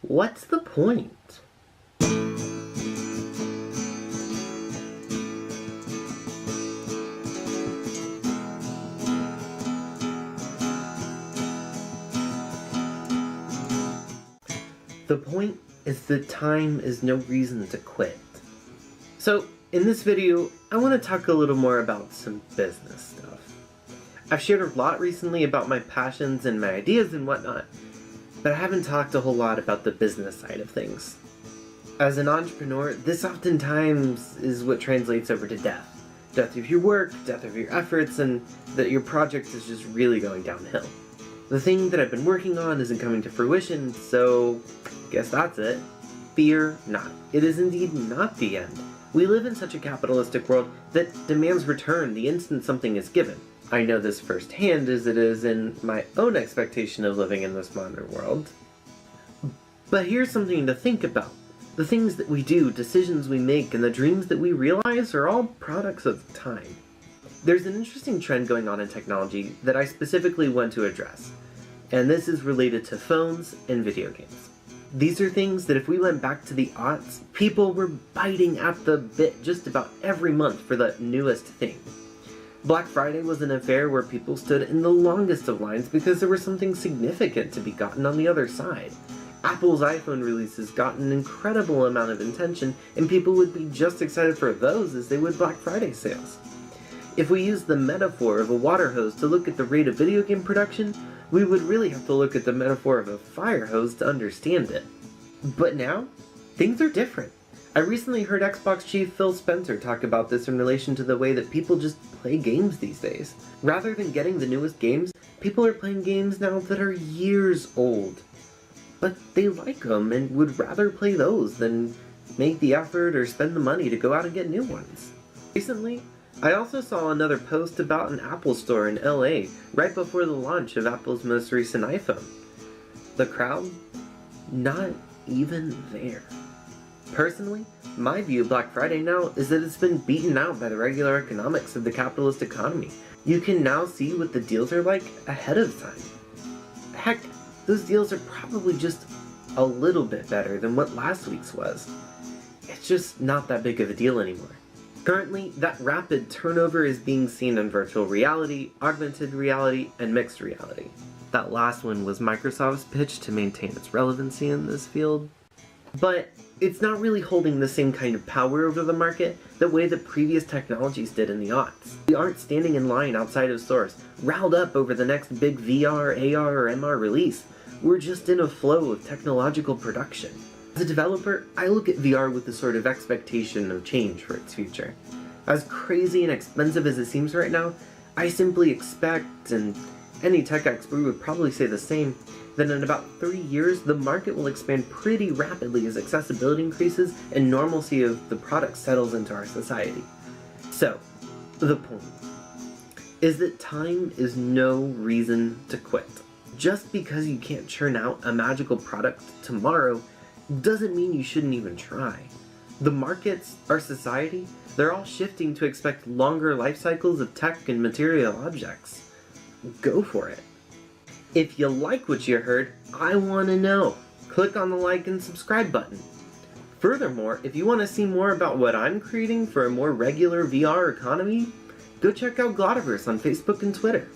What's the point? The point is that time is no reason to quit. So, in this video, I want to talk a little more about some business stuff. I've shared a lot recently about my passions and my ideas and whatnot, but I haven't talked a whole lot about the business side of things. As an entrepreneur, this oftentimes is what translates over to death. Death of your work, death of your efforts, and that your project is just really going downhill. The thing that I've been working on isn't coming to fruition, so guess that's it. Fear not. It is indeed not the end. We live in such a capitalistic world that demands return the instant something is given. I know this firsthand as it is in my own expectation of living in this modern world. But here's something to think about. The things that we do, decisions we make, and the dreams that we realize are all products of time. There's an interesting trend going on in technology that I specifically want to address, and this is related to phones and video games. These are things that if we went back to the aughts, people were biting at the bit just about every month for the newest thing. Black Friday was an affair where people stood in the longest of lines because there was something significant to be gotten on the other side. Apple's iPhone releases got an incredible amount of attention, and people would be just excited for those as they would Black Friday sales. If we use the metaphor of a water hose to look at the rate of video game production, we would really have to look at the metaphor of a fire hose to understand it. But now, things are different. I recently heard Xbox chief Phil Spencer talk about this in relation to the way that people just play games these days. Rather than getting the newest games, people are playing games now that are years old. But they like them and would rather play those than make the effort or spend the money to go out and get new ones. Recently, I also saw another post about an Apple store in LA right before the launch of Apple's most recent iPhone. The crowd? Not even there. Personally, my view of Black Friday now is that it's been beaten out by the regular economics of the capitalist economy. You can now see what the deals are like ahead of time. Heck, those deals are probably just a little bit better than what last week's was. It's just not that big of a deal anymore. Currently, that rapid turnover is being seen in virtual reality, augmented reality, and mixed reality. That last one was Microsoft's pitch to maintain its relevancy in this field. But it's not really holding the same kind of power over the market the way that previous technologies did in the aughts. We aren't standing in line outside of stores, riled up over the next big VR, AR, or MR release. We're just in a flow of technological production. As a developer, I look at VR with the sort of expectation of change for its future. As crazy and expensive as it seems right now, I simply expect, and any tech expert would probably say the same, that in about 3 years, the market will expand pretty rapidly as accessibility increases and normalcy of the product settles into our society. So, the point is that time is no reason to quit. Just because you can't churn out a magical product tomorrow doesn't mean you shouldn't even try. The markets, our society, they're all shifting to expect longer life cycles of tech and material objects. Go for it. If you like what you heard, I want to know. Click on the like and subscribe button. Furthermore, if you want to see more about what I'm creating for a more regular VR economy, go check out Glottoverse on Facebook and Twitter.